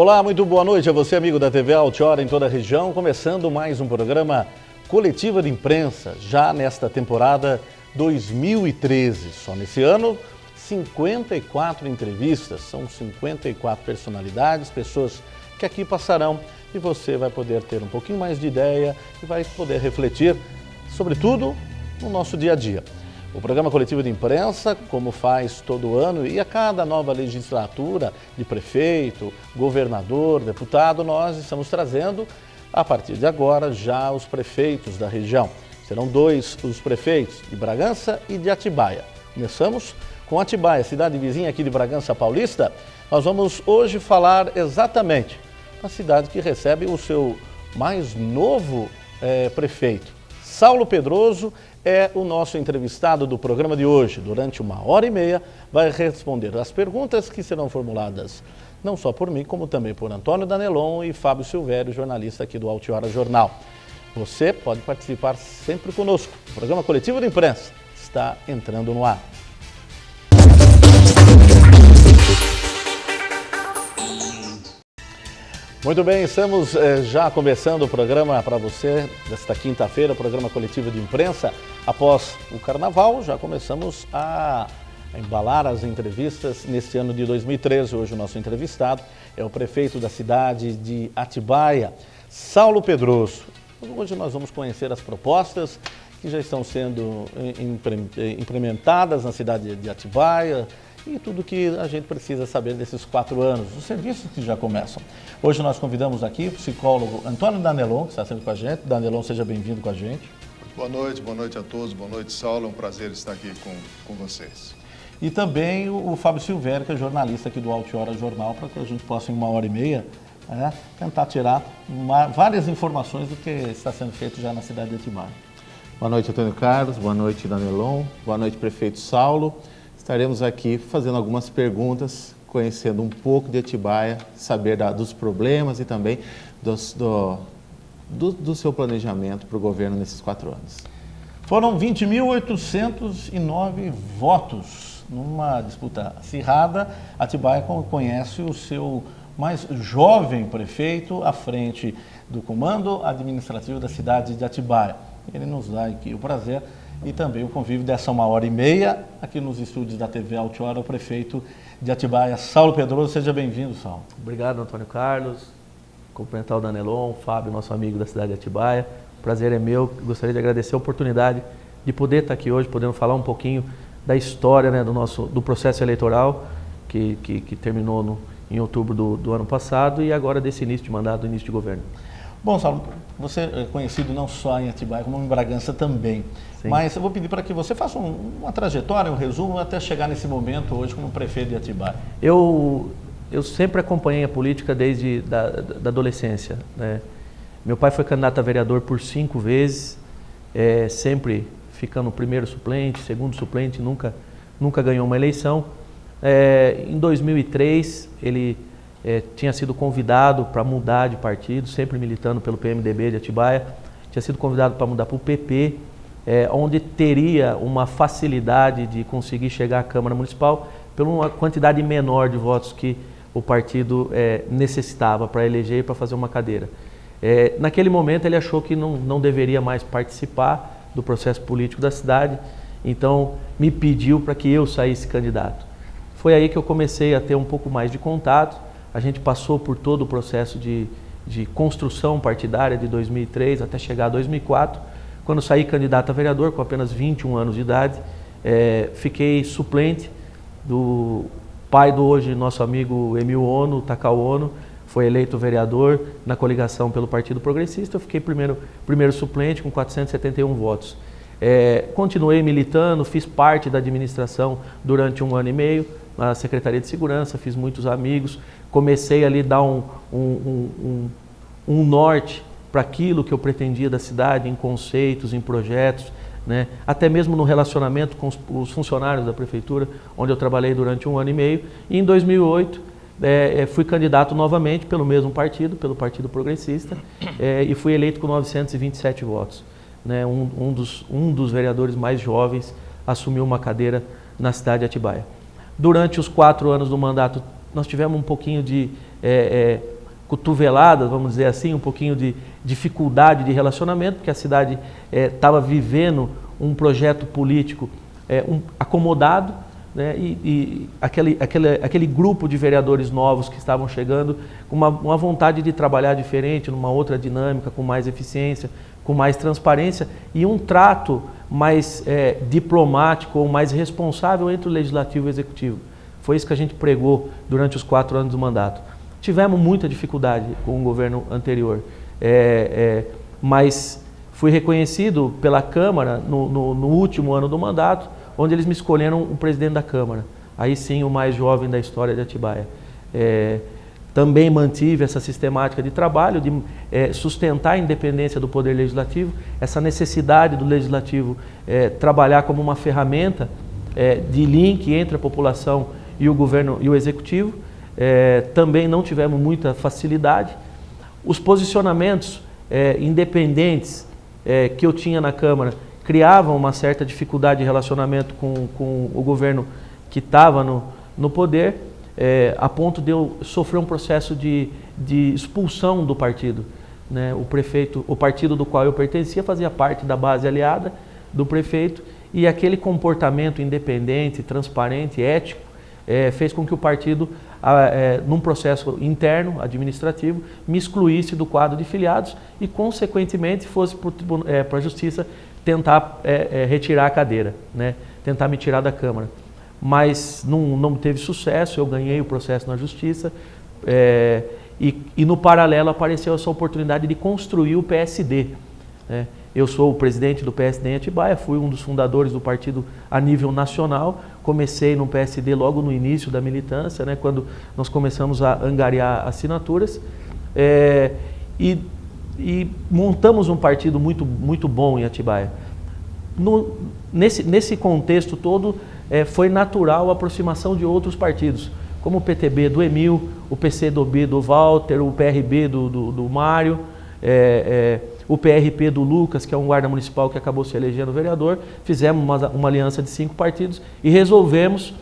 Olá, muito boa noite a você, amigo da TV Altiora em toda a região. Começando mais um programa Coletiva de Imprensa, já nesta temporada 2013. Só nesse ano, 54 entrevistas, são 54 personalidades, pessoas que aqui passarão e você vai poder ter um pouquinho mais de ideia e vai poder refletir, sobretudo, no nosso dia a dia. O programa Coletivo de Imprensa, como faz todo ano, e a cada nova legislatura de prefeito, governador, deputado, nós estamos trazendo, a partir de agora, já os prefeitos da região. Serão dois os prefeitos, de Bragança e de Atibaia. Começamos com Atibaia, cidade vizinha aqui de Bragança Paulista. Nós vamos hoje falar exatamente da cidade que recebe o seu mais novo prefeito. Saulo Pedroso é o nosso entrevistado do programa de hoje. Durante 1h30 vai responder as perguntas que serão formuladas não só por mim, como também por Antônio Danelon e Fábio Silvério, jornalista aqui do Altiora Jornal. Você pode participar sempre conosco. O programa Coletivo de Imprensa está entrando no ar. Muito bem, estamos já começando o programa para você desta quinta-feira, programa Coletivo de Imprensa. Após o Carnaval, já começamos a embalar as entrevistas neste ano de 2013. Hoje o nosso entrevistado é o prefeito da cidade de Atibaia, Saulo Pedroso. Hoje nós vamos conhecer as propostas que já estão sendo implementadas na cidade de Atibaia, e tudo que a gente precisa saber desses 4 anos, os serviços que já começam. Hoje nós convidamos aqui o psicólogo Antônio Danelon, que está sempre com a gente. Danelon, seja bem-vindo com a gente. Boa noite a todos, boa noite, Saulo, é um prazer estar aqui com vocês. E também o Fábio Silvério, que é jornalista aqui do Altiora Jornal, para que a gente possa, em 1h30, tentar tirar várias informações do que está sendo feito já na cidade de Atibaia. Boa noite, Antônio Carlos, boa noite, Danelon, boa noite, prefeito Saulo. Estaremos aqui fazendo algumas perguntas, conhecendo um pouco de Atibaia, saber dos problemas e também do seu planejamento para o governo nesses 4 anos. Foram 20.809 votos numa disputa acirrada. Atibaia conhece o seu mais jovem prefeito à frente do comando administrativo da cidade de Atibaia. Ele nos dá aqui o prazer e também o convívio dessa 1h30 aqui nos estúdios da TV Altiora, o prefeito de Atibaia, Saulo Pedroso. Seja bem-vindo, Saulo. Obrigado, Antônio Carlos. Cumprimentar o Danelon, o Fábio, nosso amigo da cidade de Atibaia. O prazer é meu. Gostaria de agradecer a oportunidade de poder estar aqui hoje, podendo falar um pouquinho da história, né, do processo eleitoral que terminou em outubro do ano passado e agora desse início de mandato, do início de governo. Bom, Saulo, você é conhecido não só em Atibaia, como em Bragança também. Sim. Mas eu vou pedir para que você faça uma trajetória, um resumo, até chegar nesse momento hoje como prefeito de Atibaia. Eu sempre acompanhei a política desde da adolescência, né? Meu pai foi candidato a vereador por 5 vezes, sempre ficando primeiro suplente, segundo suplente, nunca ganhou uma eleição. Em 2003, ele tinha sido convidado para mudar de partido, sempre militando pelo PMDB de Atibaia, tinha sido convidado para mudar para o PP, onde teria uma facilidade de conseguir chegar à Câmara Municipal por uma quantidade menor de votos que o partido necessitava para eleger e para fazer uma cadeira. Naquele momento ele achou que não deveria mais participar do processo político da cidade, então me pediu para que eu saísse candidato. Foi aí que eu comecei a ter um pouco mais de contato. A gente passou por todo o processo de construção partidária de 2003 até chegar a 2004. Quando saí candidato a vereador, com apenas 21 anos de idade, fiquei suplente do pai do hoje nosso amigo Emil Ono, Takao Ono, foi eleito vereador na coligação pelo Partido Progressista. Eu fiquei primeiro suplente com 471 votos. Continuei militando, fiz parte da administração durante 1 ano e meio, na Secretaria de Segurança, fiz muitos amigos, comecei ali a dar um norte para aquilo que eu pretendia da cidade, em conceitos, em projetos, né? Até mesmo no relacionamento com os funcionários da prefeitura, onde eu trabalhei durante 1 ano e meio. E em 2008, fui candidato novamente pelo mesmo partido, pelo Partido Progressista, e fui eleito com 927 votos. Né? Um dos vereadores mais jovens assumiu uma cadeira na cidade de Atibaia. Durante os 4 anos do mandato, nós tivemos um pouquinho de cotoveladas, vamos dizer assim, um pouquinho de dificuldade de relacionamento, porque a cidade estava vivendo um projeto político acomodado, né, e aquele grupo de vereadores novos que estavam chegando com uma vontade de trabalhar diferente, numa outra dinâmica, com mais eficiência, com mais transparência e um trato mais diplomático ou mais responsável entre o Legislativo e o Executivo. Foi isso que a gente pregou durante os 4 anos do mandato. Tivemos muita dificuldade com o governo anterior, mas fui reconhecido pela Câmara no último ano do mandato, onde eles me escolheram o presidente da Câmara. Aí sim, o mais jovem da história de Atibaia. Também mantive essa sistemática de trabalho, de sustentar a independência do Poder Legislativo, essa necessidade do Legislativo trabalhar como uma ferramenta de link entre a população e o governo e o Executivo. Também não tivemos muita facilidade. Os posicionamentos independentes que eu tinha na Câmara criavam uma certa dificuldade de relacionamento com o governo que estava no poder, a ponto de eu sofrer um processo de expulsão do partido, né? O partido do qual eu pertencia fazia parte da base aliada do prefeito, e aquele comportamento independente, transparente, ético, fez com que o partido, num processo interno, administrativo, me excluísse do quadro de filiados e, consequentemente, fosse para a Justiça tentar retirar a cadeira, né? Tentar me tirar da Câmara. Mas não teve sucesso, eu ganhei o processo na Justiça e no paralelo apareceu essa oportunidade de construir o PSD, né? Eu sou o presidente do PSD em Atibaia, fui um dos fundadores do partido a nível nacional, comecei no PSD logo no início da militância, né, quando nós começamos a angariar assinaturas, e montamos um partido muito, muito bom em Atibaia. Nesse contexto todo, foi natural a aproximação de outros partidos, como o PTB do Emil, o PCdoB do Walter, o PRB do Mário, o PRP do Lucas, que é um guarda municipal que acabou se elegendo vereador. Fizemos uma aliança de 5 partidos e resolvemos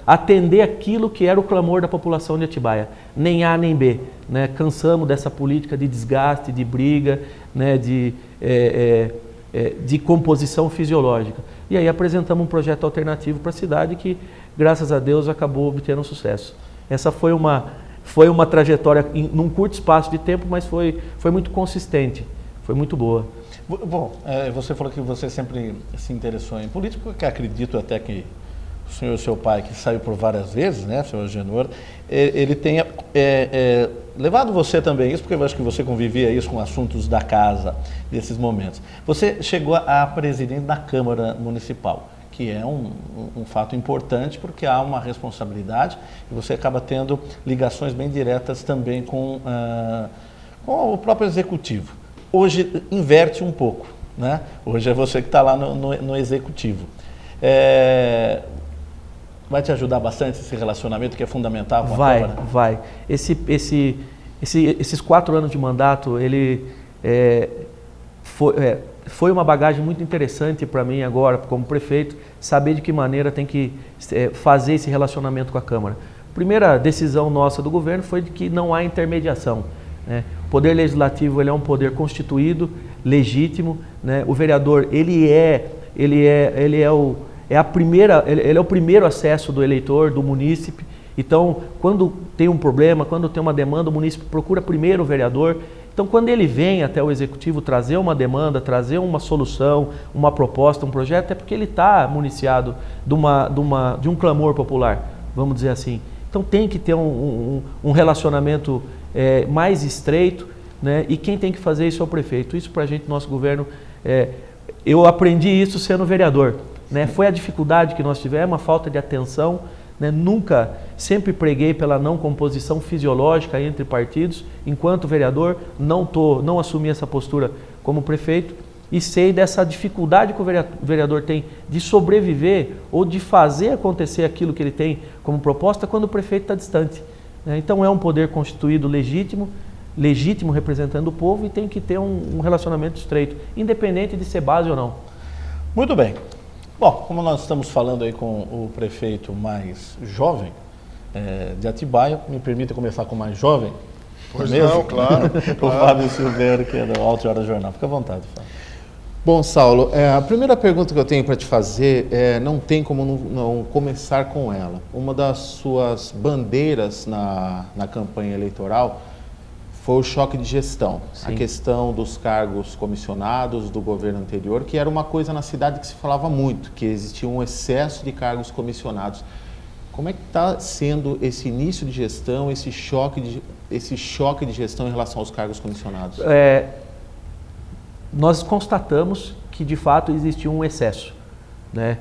atender aquilo que era o clamor da população de Atibaia, nem A nem B, né? Cansamos dessa política de desgaste, de briga, né? de composição fisiológica. E aí apresentamos um projeto alternativo para a cidade que, graças a Deus, acabou obtendo sucesso. Essa foi uma trajetória num curto espaço de tempo, mas foi muito consistente, foi muito boa. Bom, você falou que você sempre se interessou em política, porque acredito até que o senhor, seu pai, que saiu por várias vezes, né, senhor Agenor, ele tenha levado você também isso, porque eu acho que você convivia isso com assuntos da casa, desses momentos. Você chegou a presidente da Câmara Municipal, que é um fato importante, porque há uma responsabilidade e você acaba tendo ligações bem diretas também com o próprio Executivo. Hoje inverte um pouco, né? Hoje é você que está lá no Executivo. Vai te ajudar bastante esse relacionamento que é fundamental com a Câmara? Vai. Esses 4 anos de mandato, ele foi uma bagagem muito interessante para mim agora, como prefeito, saber de que maneira tem que fazer esse relacionamento com a Câmara. A primeira decisão nossa do governo foi de que não há intermediação, né? O Poder Legislativo, ele é um poder constituído, legítimo, né? O vereador, ele é o primeiro acesso do eleitor, do munícipe. Então, quando tem um problema, quando tem uma demanda, o munícipe procura primeiro o vereador. Então, quando ele vem até o Executivo trazer uma demanda, trazer uma solução, uma proposta, um projeto, é porque ele está municiado de um clamor popular, vamos dizer assim. Então, tem que ter um relacionamento mais estreito, né? E quem tem que fazer isso é o prefeito. Isso, para a gente, nosso governo, eu aprendi isso sendo vereador, né? Foi a dificuldade que nós tivemos, a falta de atenção, né? Sempre preguei pela não composição fisiológica entre partidos. Enquanto vereador, não assumi essa postura como prefeito, e sei dessa dificuldade que o vereador tem de sobreviver ou de fazer acontecer aquilo que ele tem como proposta quando o prefeito está distante, né? Então é um poder constituído legítimo representando o povo, e tem que ter um relacionamento estreito, independente de ser base ou não. Muito bem. Bom, como nós estamos falando aí com o prefeito mais jovem de Atibaia, me permita começar com o mais jovem. Pois Mesmo? não, claro. O Fábio Silveira, que é do Alto Hora Jornal. Fica à vontade, Fábio. Bom, Saulo, a primeira pergunta que eu tenho para te fazer não tem como não começar com ela. Uma das suas bandeiras na campanha eleitoral foi o choque de gestão. Sim. A questão dos cargos comissionados do governo anterior, que era uma coisa na cidade que se falava muito, que existia um excesso de cargos comissionados. Como é que está sendo esse início de gestão, esse choque de gestão em relação aos cargos comissionados? Nós constatamos que, de fato, existiu um excesso, né?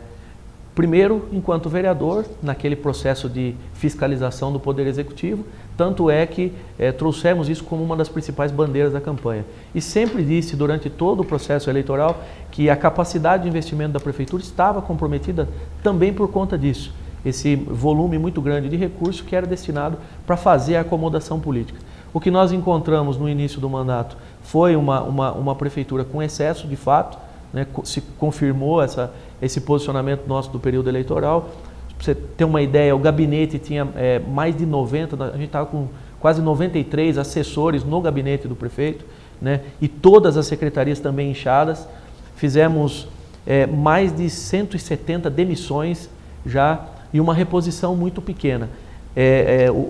Primeiro, enquanto vereador, naquele processo de fiscalização do Poder Executivo, tanto é que trouxemos isso como uma das principais bandeiras da campanha. E sempre disse, durante todo o processo eleitoral, que a capacidade de investimento da Prefeitura estava comprometida também por conta disso. Esse volume muito grande de recursos que era destinado para fazer a acomodação política. O que nós encontramos no início do mandato foi uma prefeitura com excesso, de fato, né? Se confirmou esse posicionamento nosso do período eleitoral. Para você ter uma ideia, o gabinete tinha mais de 90, a gente estava com quase 93 assessores no gabinete do prefeito, né? E todas as secretarias também inchadas. Fizemos mais de 170 demissões já e uma reposição muito pequena.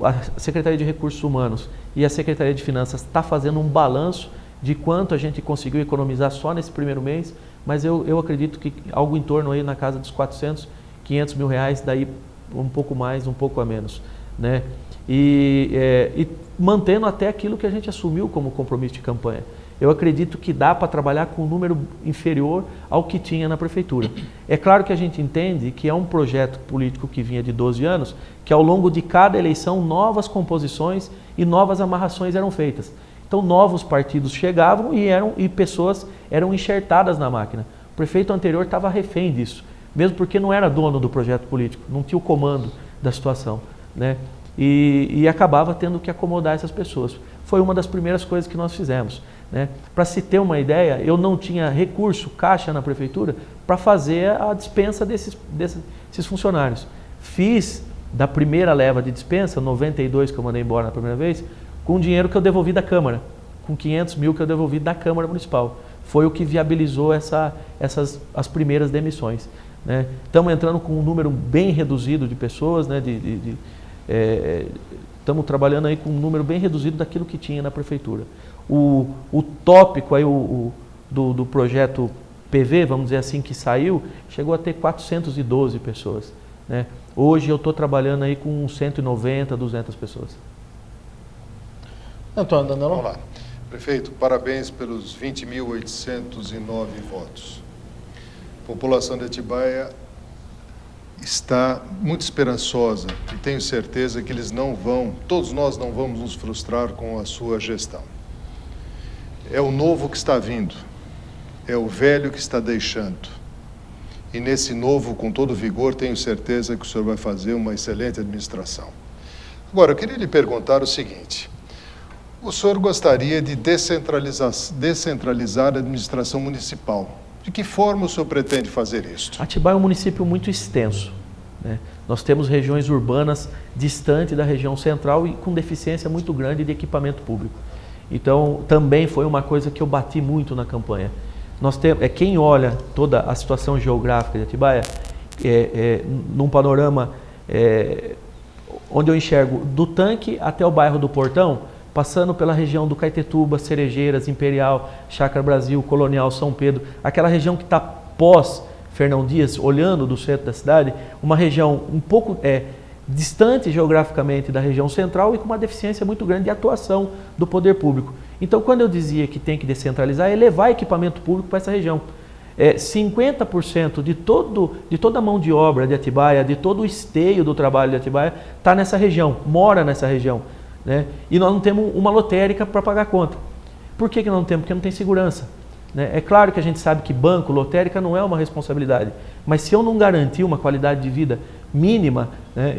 A Secretaria de Recursos Humanos e a Secretaria de Finanças está fazendo um balanço de quanto a gente conseguiu economizar só nesse primeiro mês, mas eu acredito que algo em torno aí na casa dos 400, 500 mil reais, daí um pouco mais, um pouco a menos, né? E mantendo até aquilo que a gente assumiu como compromisso de campanha. Eu acredito que dá para trabalhar com um número inferior ao que tinha na prefeitura. É claro que a gente entende que é um projeto político que vinha de 12 anos, que ao longo de cada eleição novas composições e novas amarrações eram feitas. Então novos partidos chegavam e pessoas eram enxertadas na máquina. O prefeito anterior estava refém disso, mesmo porque não era dono do projeto político, não tinha o comando da situação, né? E acabava tendo que acomodar essas pessoas. Foi uma das primeiras coisas que nós fizemos, né? Para se ter uma ideia, eu não tinha recurso, caixa na prefeitura, para fazer a dispensa desses funcionários. Fiz da primeira leva de dispensa, 92 que eu mandei embora na primeira vez, com dinheiro que eu devolvi da Câmara, com 500 mil que eu devolvi da Câmara Municipal. Foi o que viabilizou as primeiras demissões, né? Estamos entrando com um número bem reduzido de pessoas, né? Estamos trabalhando aí com um número bem reduzido daquilo que tinha na prefeitura. O tópico aí, do projeto PV, vamos dizer assim, que saiu, chegou a ter 412 pessoas, né? Hoje eu estou trabalhando aí com 190, 200 pessoas. Antônio Danelon. Vamos lá. Prefeito, parabéns pelos 20.809 votos. A população de Atibaia está muito esperançosa e tenho certeza que todos nós não vamos nos frustrar com a sua gestão. É o novo que está vindo, é o velho que está deixando. E nesse novo, com todo vigor, tenho certeza que o senhor vai fazer uma excelente administração. Agora, eu queria lhe perguntar o seguinte: o senhor gostaria de descentralizar a administração municipal. De que forma o senhor pretende fazer isso? Atibaia é um município muito extenso, né? Nós temos regiões urbanas distantes da região central e com deficiência muito grande de equipamento público. Então, também foi uma coisa que eu bati muito na campanha. Quem olha toda a situação geográfica de Atibaia, num panorama onde eu enxergo do Tanque até o bairro do Portão, passando pela região do Caetetuba, Cerejeiras, Imperial, Chácara Brasil, Colonial, São Pedro, aquela região que está pós Fernão Dias, olhando do centro da cidade, uma região um pouco distante geograficamente da região central e com uma deficiência muito grande de atuação do poder público. Então, quando eu dizia que tem que descentralizar, é levar equipamento público para essa região. 50% de toda a mão de obra de Atibaia, de todo o esteio do trabalho de Atibaia, está nessa região, mora nessa região, né? E nós não temos uma lotérica para pagar a conta. Por que não temos? Porque não tem segurança, né? É claro que a gente sabe que banco, lotérica não é uma responsabilidade, mas se eu não garantir uma qualidade de vida mínima, né,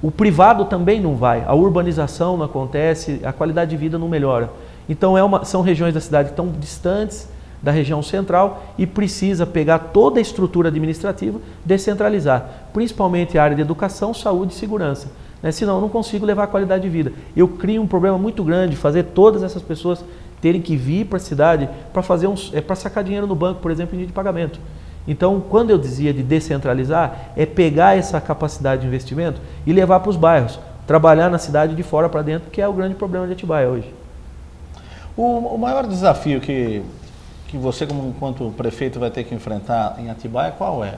o privado também não vai, a urbanização não acontece, a qualidade de vida não melhora. Então são regiões da cidade que estão distantes da região central e precisa pegar toda a estrutura administrativa, descentralizar, principalmente a área de educação, saúde e segurança, né? Senão eu não consigo levar a qualidade de vida. Eu crio um problema muito grande, fazer todas essas pessoas terem que vir para a cidade para sacar dinheiro no banco, por exemplo, em dia de pagamento. Então, quando eu dizia de descentralizar, é pegar essa capacidade de investimento e levar para os bairros, trabalhar na cidade de fora para dentro, que é o grande problema de Atibaia hoje. O maior desafio que você, enquanto prefeito, vai ter que enfrentar em Atibaia, qual é?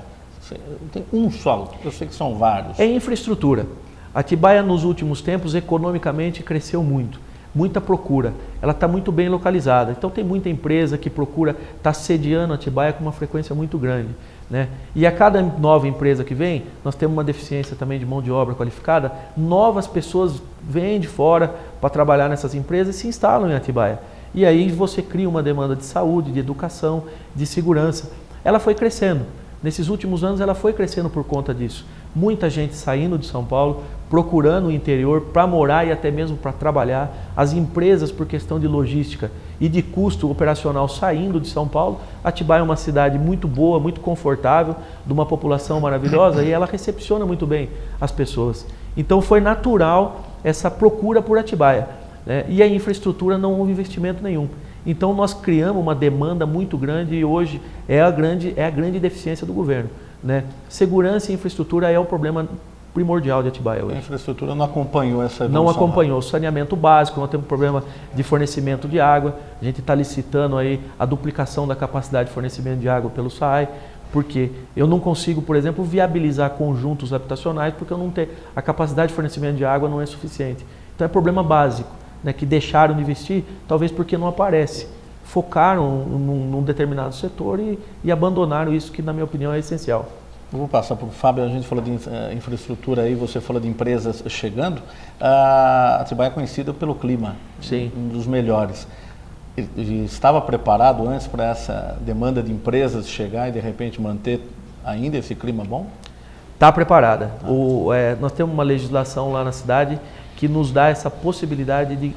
Tem um só, eu sei que são vários. É infraestrutura. Atibaia, nos últimos tempos, economicamente cresceu muito. Muita procura, ela está muito bem localizada. Então tem muita empresa que procura, está sediando Atibaia com uma frequência muito grande, né? E a cada nova empresa que vem, nós temos uma deficiência também de mão de obra qualificada, novas pessoas vêm de fora para trabalhar nessas empresas e se instalam em Atibaia. E aí você cria uma demanda de saúde, de educação, de segurança. Ela foi crescendo. Nesses últimos anos ela foi crescendo por conta disso. Muita gente saindo de São Paulo, procurando o interior para morar e até mesmo para trabalhar. As empresas, por questão de logística e de custo operacional, saindo de São Paulo. Atibaia é uma cidade muito boa, muito confortável, de uma população maravilhosa e ela recepciona muito bem as pessoas. Então foi natural essa procura por Atibaia, né? E a infraestrutura não houve investimento nenhum. Então nós criamos uma demanda muito grande e hoje é a grande deficiência do governo, né? Segurança e infraestrutura é o problema primordial de Atibaia hoje. A infraestrutura não acompanhou essa evolução. Não acompanhou. O saneamento básico, nós temos problema de fornecimento de água. A gente está licitando aí a duplicação da capacidade de fornecimento de água pelo SAAI, porque eu não consigo, por exemplo, viabilizar conjuntos habitacionais porque eu não tenho a capacidade de fornecimento de água não é suficiente. Então é problema básico, né, que deixaram de investir, talvez porque não aparece. Focaram num determinado setor e abandonaram isso que, na minha opinião, é essencial. Eu vou passar para o Fábio, a gente falou de infraestrutura aí, você falou de empresas chegando. A Atibaia é conhecida pelo clima, sim, um dos melhores. E estava preparado antes para essa demanda de empresas chegar e de repente manter ainda esse clima bom? Está preparada. Nós temos uma legislação lá na cidade que nos dá essa possibilidade de,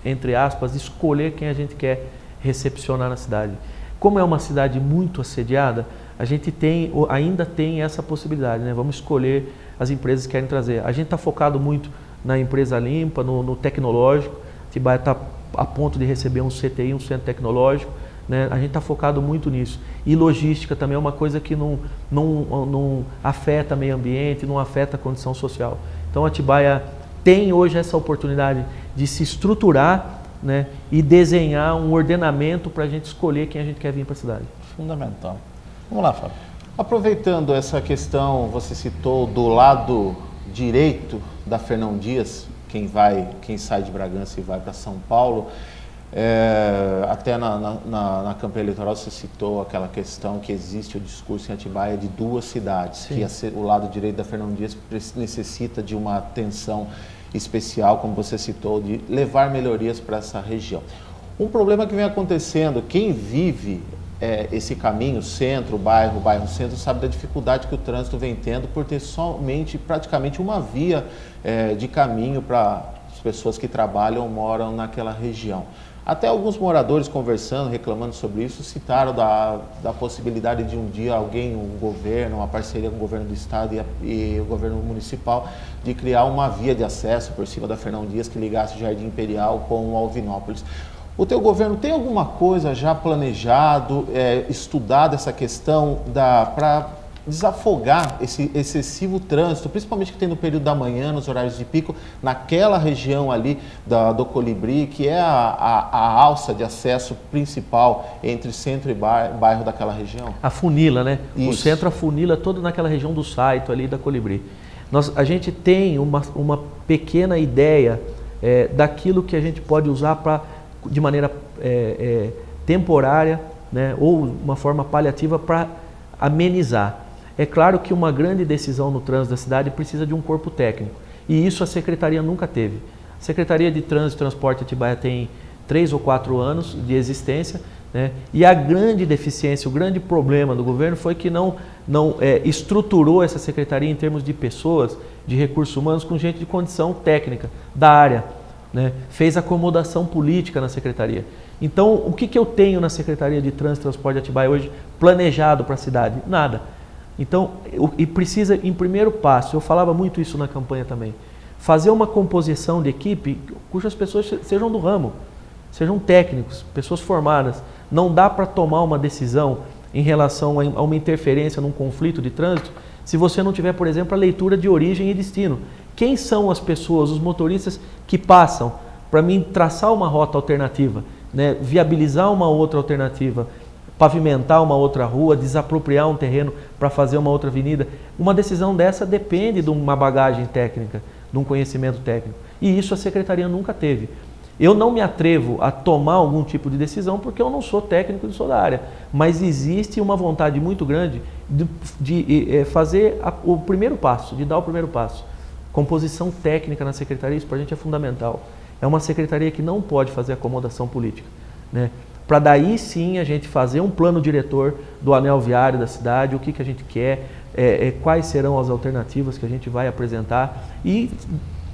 entre aspas, escolher quem a gente quer recepcionar na cidade. Como é uma cidade muito assediada, a gente ainda tem essa possibilidade, né? Vamos escolher as empresas que querem trazer. A gente está focado muito na empresa limpa, no tecnológico. Atibaia está a ponto de receber um CTI, um centro tecnológico, né? A gente está focado muito nisso. E logística também é uma coisa que não afeta meio ambiente, não afeta a condição social. Então Atibaia tem hoje essa oportunidade de se estruturar, né, e desenhar um ordenamento para a gente escolher quem a gente quer vir para a cidade. Fundamental. Vamos lá, Fábio. Aproveitando essa questão, você citou do lado direito da Fernão Dias, quem sai de Bragança e vai para São Paulo. Até na campanha eleitoral você citou aquela questão que existe o discurso em Atibaia de duas cidades, sim, que o lado direito da Fernão Dias necessita de uma atenção especial, como você citou, de levar melhorias para essa região. Um problema que vem acontecendo, quem vive esse caminho, centro, bairro, centro, sabe da dificuldade que o trânsito vem tendo por ter praticamente uma via de caminho para as pessoas que trabalham ou moram naquela região. Até alguns moradores conversando, reclamando sobre isso, citaram da possibilidade de um dia um governo, uma parceria com o governo do estado e o governo municipal, de criar uma via de acesso por cima da Fernão Dias que ligasse o Jardim Imperial com o Alvinópolis. O teu governo tem alguma coisa já planejado, estudado essa questão para desafogar esse excessivo trânsito, principalmente que tem no período da manhã, nos horários de pico, naquela região ali do Colibri, que é a alça de acesso principal entre centro e bairro daquela região? A funila, né? Isso. O centro afunila todo naquela região do Saito ali da Colibri. A gente tem uma pequena ideia daquilo que a gente pode usar de maneira temporária, né, ou uma forma paliativa para amenizar. É claro que uma grande decisão no trânsito da cidade precisa de um corpo técnico, e isso a Secretaria nunca teve. A Secretaria de Trânsito e Transporte Atibaia tem 3 ou 4 anos de existência, né, e a grande deficiência, o grande problema do governo foi que não estruturou essa secretaria em termos de pessoas, de recursos humanos, com gente de condição técnica da área, né, fez acomodação política na secretaria. Então, o que eu tenho na Secretaria de Trânsito e Transporte de Atibaia hoje planejado para a cidade? Nada. Então, e precisa, em primeiro passo, eu falava muito isso na campanha também, fazer uma composição de equipe cujas pessoas sejam do ramo, sejam técnicos, pessoas formadas. Não dá para tomar uma decisão em relação a uma interferência num conflito de trânsito se você não tiver, por exemplo, a leitura de origem e destino. Quem são as pessoas, os motoristas que passam para mim traçar uma rota alternativa, né? Viabilizar uma outra alternativa, pavimentar uma outra rua, desapropriar um terreno para fazer uma outra avenida. Uma decisão dessa depende de uma bagagem técnica, de um conhecimento técnico. E isso a Secretaria nunca teve. Eu não me atrevo a tomar algum tipo de decisão porque eu não sou técnico e sou da área. Mas existe uma vontade muito grande de fazer o primeiro passo, de dar o primeiro passo. Composição técnica na Secretaria, isso para a gente é fundamental. É uma secretaria que não pode fazer acomodação política, né? Para daí sim a gente fazer um plano diretor do anel viário da cidade, o que a gente quer, quais serão as alternativas que a gente vai apresentar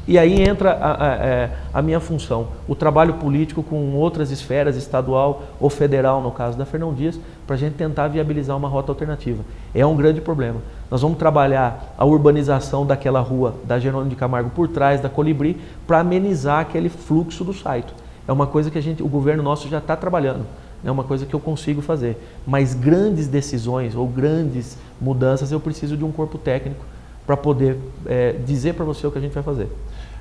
e aí entra a minha função, o trabalho político com outras esferas, estadual ou federal, no caso da Fernão Dias, para a gente tentar viabilizar uma rota alternativa. É um grande problema. Nós vamos trabalhar a urbanização daquela rua da Jerônimo de Camargo por trás da Colibri para amenizar aquele fluxo do Saito. É uma coisa que o governo nosso já está trabalhando, é uma coisa que eu consigo fazer. Mas grandes decisões ou grandes mudanças eu preciso de um corpo técnico para poder dizer para você o que a gente vai fazer.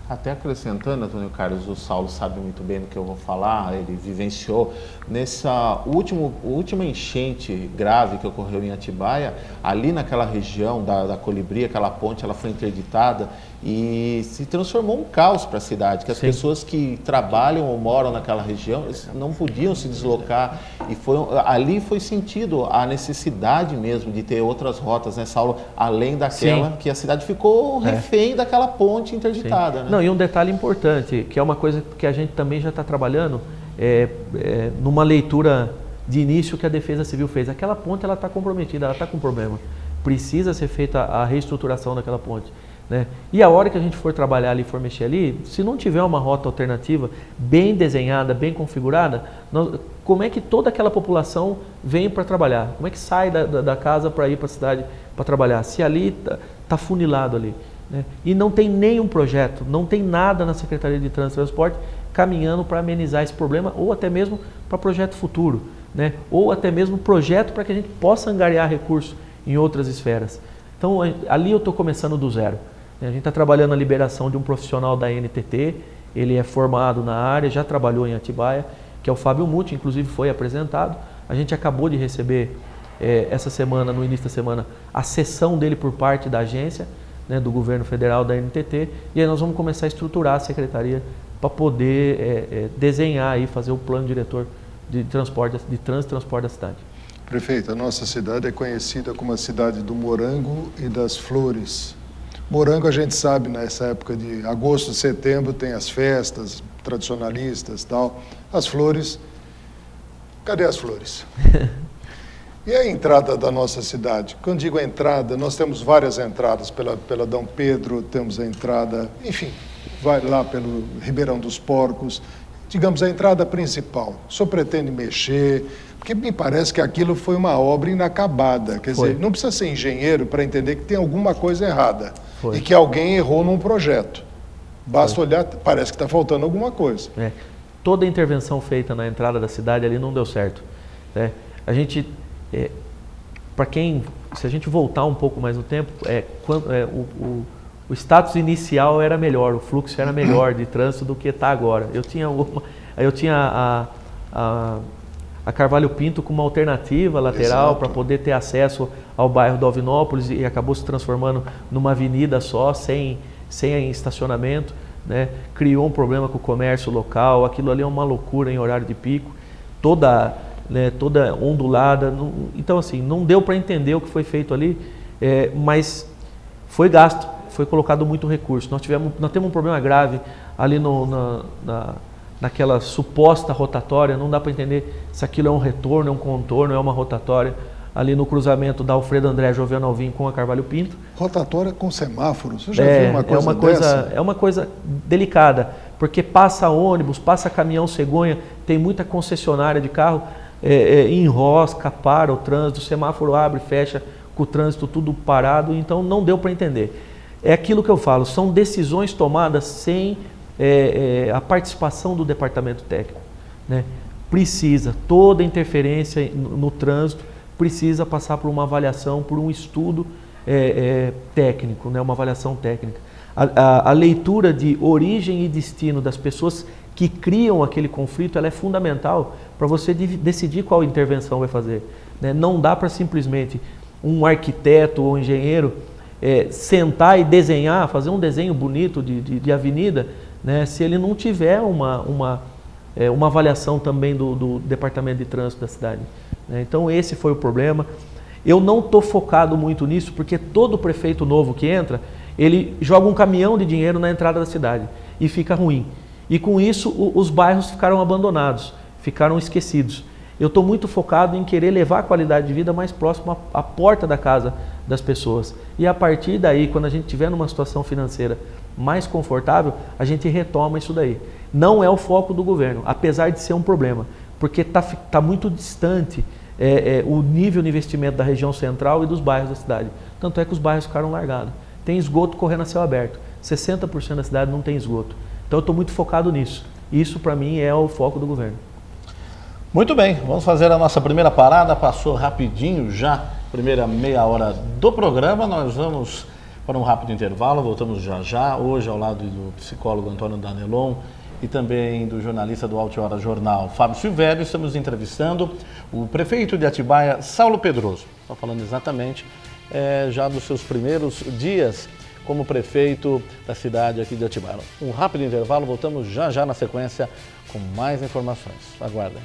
Até acrescentando, Antônio Carlos, o Saulo sabe muito bem do que eu vou falar, ele vivenciou nessa última enchente grave que ocorreu em Atibaia, ali naquela região da Colibri, aquela ponte, ela foi interditada e se transformou um caos para a cidade, que as Sim. pessoas que trabalham ou moram naquela região eles não podiam se deslocar e ali foi sentido a necessidade mesmo de ter outras rotas, né, Saulo, além daquela Sim. que a cidade ficou refém daquela ponte interditada, né? Não, e um detalhe importante, que é uma coisa que a gente também já está trabalhando, numa leitura de início que a Defesa Civil fez. Aquela ponte ela está comprometida, ela está com problema. Precisa ser feita a reestruturação daquela ponte, né? E a hora que a gente for trabalhar ali, for mexer ali, se não tiver uma rota alternativa bem desenhada, bem configurada, como é que toda aquela população vem para trabalhar? Como é que sai da casa para ir para a cidade para trabalhar? Se ali está funilado ali, né? E não tem nenhum projeto, não tem nada na Secretaria de Trânsito e Transporte caminhando para amenizar esse problema ou até mesmo para projeto futuro, né? Ou até mesmo projeto para que a gente possa angariar recursos em outras esferas. Então ali eu estou começando do zero. A gente está trabalhando a liberação de um profissional da NTT, ele é formado na área, já trabalhou em Atibaia, que é o Fábio Muti, inclusive foi apresentado. A gente acabou de receber essa semana, no início da semana, a cessão dele por parte da agência, né, do governo federal, da NTT, e aí nós vamos começar a estruturar a secretaria para poder desenhar e fazer o plano diretor de transporte, de trânsito e transporte da cidade. Prefeito, a nossa cidade é conhecida como a cidade do morango e das flores. Morango, a gente sabe, nessa época de agosto, setembro, tem as festas tradicionalistas e tal. As flores, cadê as flores? E a entrada da nossa cidade? Quando digo a entrada, nós temos várias entradas pela Dom Pedro, temos a entrada, enfim, vai lá pelo Ribeirão dos Porcos, digamos, a entrada principal. O senhor pretende mexer? Porque me parece que aquilo foi uma obra inacabada. Quer dizer, não precisa ser engenheiro para entender que tem alguma coisa errada. E que alguém errou num projeto. Basta olhar, parece que está faltando alguma coisa. Toda a intervenção feita na entrada da cidade ali não deu certo, né? A gente, se a gente voltar um pouco mais no tempo, o status inicial era melhor, o fluxo era melhor de trânsito do que está agora. Eu tinha a Carvalho Pinto como uma alternativa lateral para poder ter acesso ao bairro do Alvinópolis e acabou se transformando numa avenida só, sem estacionamento, né? Criou um problema com o comércio local, aquilo ali é uma loucura em horário de pico, toda ondulada. Então, assim, não deu para entender o que foi feito ali, mas foi gasto, foi colocado muito recurso. Nós temos um problema grave ali naquela suposta rotatória, não dá para entender se aquilo é um retorno, é um contorno, é uma rotatória, ali no cruzamento da Alfredo André Joviano Alvim com a Carvalho Pinto. Rotatória com semáforos, você já viu uma coisa dessa? É uma coisa delicada, porque passa ônibus, passa caminhão cegonha, tem muita concessionária de carro, enrosca, para o trânsito, o semáforo abre, fecha, com o trânsito tudo parado, então não deu para entender. é aquilo que eu falo, são decisões tomadas sem a participação do departamento técnico, né? Precisa, toda interferência no trânsito precisa passar por uma avaliação, por um estudo técnico, né? Uma avaliação técnica. A leitura de origem e destino das pessoas que criam aquele conflito, ela é fundamental para você decidir qual intervenção vai fazer, né? Não dá para simplesmente um arquiteto ou engenheiro sentar e desenhar, fazer um desenho bonito de avenida, né? Se ele não tiver uma avaliação também do departamento de trânsito da cidade, né? Então esse foi o problema. Eu não estou focado muito nisso, porque todo prefeito novo que entra, ele joga um caminhão de dinheiro na entrada da cidade e fica ruim. E com isso os bairros ficaram abandonados, ficaram esquecidos. Eu estou muito focado em querer levar a qualidade de vida mais próxima à porta da casa das pessoas. E a partir daí, quando a gente estiver numa situação financeira mais confortável, a gente retoma isso daí. Não é o foco do governo, apesar de ser um problema, porque está muito distante o nível de investimento da região central e dos bairros da cidade. Tanto é que os bairros ficaram largados. Tem esgoto correndo a céu aberto. 60% da cidade não tem esgoto. Então eu estou muito focado nisso. Isso para mim é o foco do governo. Muito bem, vamos fazer a nossa primeira parada. Passou rapidinho já, primeira meia hora do programa. Nós vamos para um rápido intervalo, voltamos já já. Hoje ao lado do psicólogo Antônio Danelon e também do jornalista do Altiora Hora Jornal, Fábio Silvério. Estamos entrevistando o prefeito de Atibaia, Saulo Pedroso. Estou falando exatamente já dos seus primeiros dias como prefeito da cidade aqui de Atibaia. Um rápido intervalo, voltamos já já na sequência com mais informações. Aguardem.